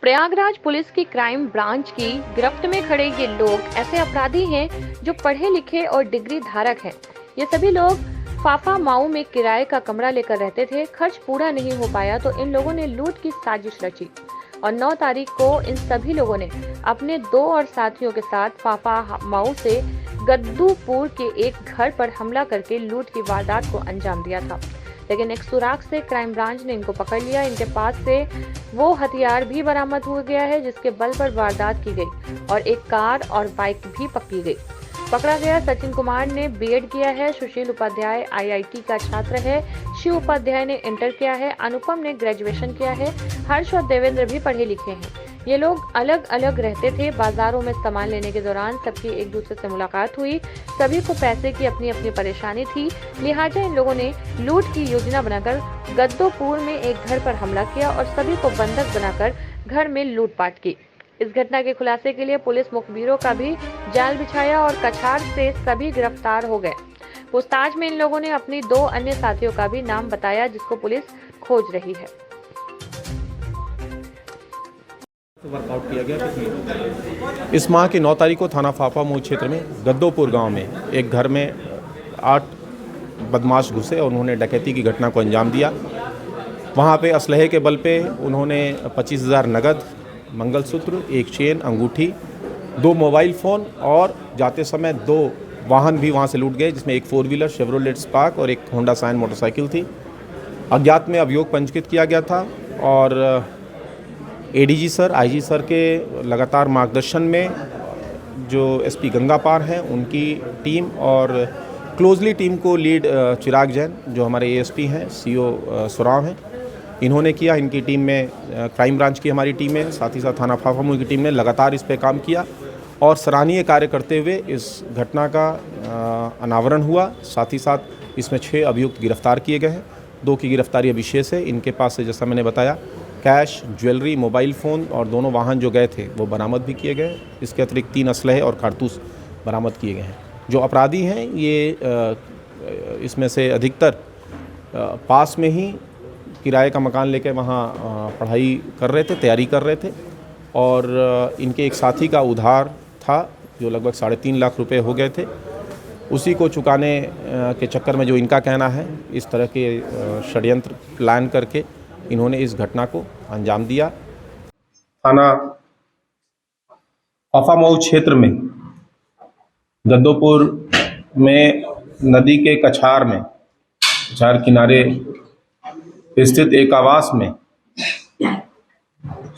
Prayagraj police की crime branch की गिरफ्त में खड़े ये लोग ऐसे अपराधी हैं जो पढ़े लिखे और डिग्री धारक हैं। ये सभी लोग फाफा माऊ में किराए का कमरा लेकर रहते थे। खर्च पूरा नहीं हो पाया तो इन लोगों ने लूट की साजिश रची और 9 तारीख को इन सभी लोगों ने अपने 2 और साथियों के साथ फाफा माऊ से गद्दूपुर के एक घर पर हमला करके लूट की वारदात को अंजाम दिया था। लेकिन एक सुराग से क्राइम ब्रांच ने इनको पकड़ लिया। इनके पास से वो हथियार भी बरामद हो गया है जिसके बल पर वारदात की गई और एक कार और बाइक भी पकड़ी गई। पकड़ा गया सचिन कुमार ने बीएड किया है, सुशील उपाध्याय आईआईटी का छात्र है, शिव उपाध्याय ने इंटर किया है, अनुपम ने ग्रेजुएशन किया है, हर्ष और देवेंद्र भी पढ़े लिखे हैं। ये लोग अलग अलग रहते थे। बाजारों में सामान लेने के दौरान सबकी एक दूसरे से मुलाकात हुई। सभी को पैसे की अपनी अपनी परेशानी थी, लिहाजा इन लोगों ने लूट की योजना बनाकर गद्दूपुर में एक घर पर हमला किया और सभी को बंधक बनाकर घर में लूटपाट की। इस घटना के खुलासे के लिए पुलिस मुखबिरों का भी जाल बिछाया और कछार से सभी गिरफ्तार हो गए। पूछताछ में इन लोगों ने अपनी 2 अन्य साथियों का भी नाम बताया जिसको पुलिस खोज रही है। वर्कआउट किया गया। इस माह की 9 तारीख को थाना फाफा माऊ क्षेत्र में गद्दूपुर गांव में एक घर में 8 बदमाश घुसे और उन्होंने डकैती की घटना को अंजाम दिया। वहां पे असलहे के बल पे उन्होंने 25,000 नगद, मंगलसूत्र, एक चेन, अंगूठी, 2 मोबाइल फ़ोन और जाते समय 2 वाहन भी वहां से लूट गए, जिसमें एक 4 व्हीलर शेवरोलेट स्पार्क और एक होंडा साइन मोटरसाइकिल थी। अज्ञात में अभियोग पंजीकृत किया गया था और एडीजी सर, आईजी सर के लगातार मार्गदर्शन में जो एसपी गंगापार हैं उनकी टीम और क्लोजली टीम को लीड चिराग जैन जो हमारे एएसपी हैं, सीओ सुराव हैं, इन्होंने किया। इनकी टीम में क्राइम ब्रांच की हमारी टीम है, साथ ही साथ थाना फाफा माऊ की टीम ने लगातार इस पे काम किया और सराहनीय कार्य करते हुए इस घटना का अनावरण हुआ। साथ ही साथ इसमें 6 अभियुक्त गिरफ्तार किए गए हैं। 2 की गिरफ्तारी अभी शेष है। इनके पास से जैसा मैंने बताया कैश, ज्वेलरी, मोबाइल फ़ोन और दोनों वाहन जो गए थे वो बरामद भी किए गए। इसके अतिरिक्त 3 असलहे और कारतूस बरामद किए गए हैं। जो अपराधी हैं ये इसमें से अधिकतर पास में ही किराए का मकान लेके वहाँ पढ़ाई कर रहे थे, तैयारी कर रहे थे और इनके एक साथी का उधार था जो लगभग 3.5 लाख रुपए हो गए थे। उसी को चुकाने के चक्कर में जो इनका कहना है इस तरह के षड्यंत्र प्लान करके इन्होंने इस घटना को अंजाम दिया। थाना फाफा माऊ क्षेत्र में गद्दूपुर में नदी के कछार किनारे स्थित एक आवास में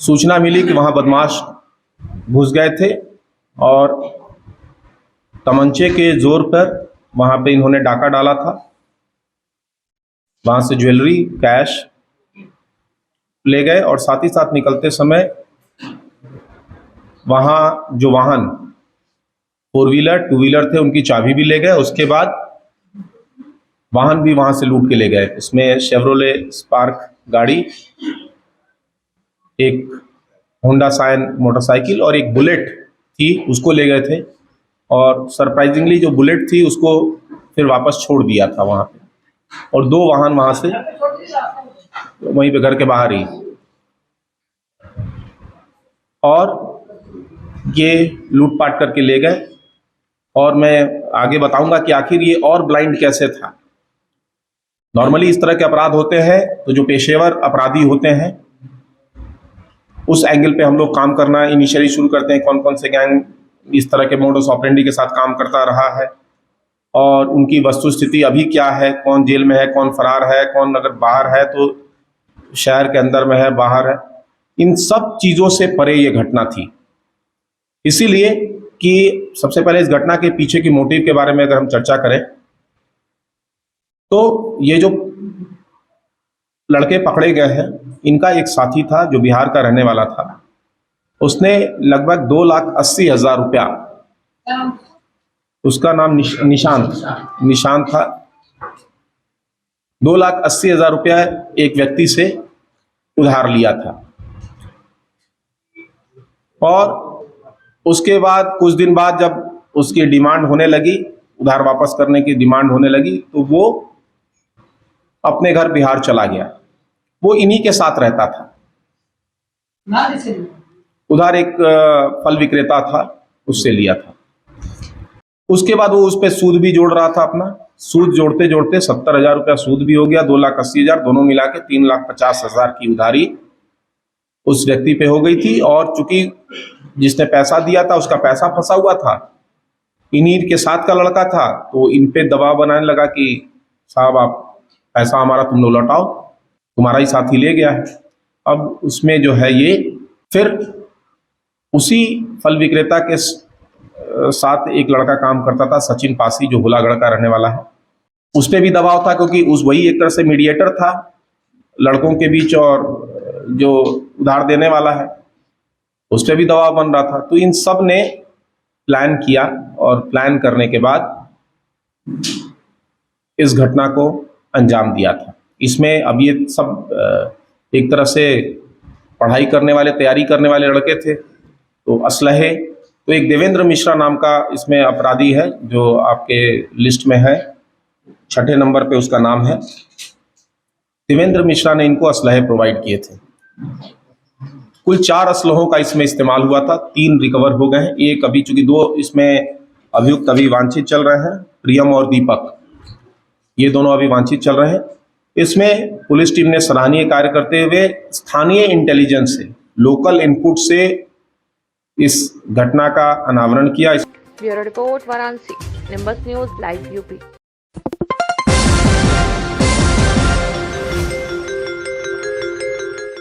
सूचना मिली कि वहां बदमाश घुस गए थे और तमंचे के जोर पर वहां पे इन्होंने डाका डाला था। वहां से ज्वेलरी, कैश ले गए और साथ ही साथ निकलते समय वहां जो वाहन 4 व्हीलर, 2 व्हीलर थे उनकी चाबी भी ले गए। उसके बाद वाहन भी वहां से लूट के ले गए। इसमें शेवरोले स्पार्क गाड़ी, एक होंडा साइन मोटरसाइकिल और एक बुलेट थी उसको ले गए थे और सरप्राइजिंगली जो बुलेट थी उसको फिर वापस छोड़ दिया था वहां पे और 2 वाहन वहां से वहीं पे घर के बाहर ही और ये लूटपाट करके ले गए। और मैं आगे बताऊंगा कि आखिर ये और ब्लाइंड कैसे था। नॉर्मली इस तरह के अपराध होते हैं तो जो पेशेवर अपराधी होते हैं उस एंगल पे हम लोग काम करना इनिशियली शुरू करते हैं। कौन कौन से गैंग इस तरह के मोडस ऑपरेंडी के साथ काम करता रहा है और उनकी वस्तुस्थिति अभी क्या है, कौन जेल में है, कौन फरार है, कौन अगर बाहर है तो शहर के अंदर में है, बाहर है। इन सब चीज़ों से परे ये घटना थी। इसीलिए कि सबसे पहले इस घटना के पीछे की मोटिव के बारे में अगर हम चर्चा करें तो ये जो लड़के पकड़े गए हैं इनका एक साथी था जो बिहार का रहने वाला था। उसने लगभग 2,80,000 रुपया, उसका नाम निशान था, 2,80,000 रुपया एक व्यक्ति से उधार लिया था और उसके बाद कुछ दिन बाद जब उसकी डिमांड होने लगी, उधार वापस करने की डिमांड होने लगी, तो वो अपने घर बिहार चला गया। वो इन्हीं के साथ रहता था। उधार एक फल विक्रेता था, उससे लिया था। उसके बाद वो उस पर सूद भी जोड़ रहा था अपना। सूद जोड़ते जोड़ते 70,000 रुपया सूद भी हो गया, 2,80,000 दोनों मिला के 3,50,000 की उधारी उस व्यक्ति पे हो गई थी। और चूंकि जिसने पैसा दिया था उसका पैसा फंसा हुआ था, इन्हीं के साथ का लड़का था, तो इन पे दबाव बनाने लगा कि साहब आप पैसा हमारा तुम लोग लौटाओ, तुम्हारा ही साथी ले गया है। अब उसमें जो है ये फिर उसी फल विक्रेता के साथ एक लड़का काम करता था, सचिन पासी, जो हुलागढ़ का रहने वाला है। उस पर भी दबाव था क्योंकि वही एक तरह से मीडिएटर था लड़कों के बीच, और जो उधार देने वाला है उस पर भी दबाव बन रहा था। तो इन सब ने प्लान किया, और प्लान करने के बाद इस घटना को अंजाम दिया था। इसमें अब ये सब एक तरह से पढ़ाई करने वाले, तैयारी करने वाले लड़के थे। तो असलहे, तो एक देवेंद्र मिश्रा नाम का इसमें अपराधी है जो आपके लिस्ट में है, 6ठे नंबर पे उसका नाम है। देवेंद्र मिश्रा ने इनको असलहे प्रोवाइड किए थे। कुल 4 असलहों का इसमें इस्तेमाल हुआ था, 3 रिकवर हो गए हैं। एक अभी, चूंकि 2 इसमें अभियुक्त अभी वांछित चल रहे हैं, प्रियम और दीपक, ये दोनों अभी वांछित चल रहे हैं। इसमें पुलिस टीम ने सराहनीय कार्य करते हुए स्थानीय इंटेलिजेंस से, लोकल इनपुट से इस घटना का अनावरण किया। Bureau report Varanasi, nimbus news live UP.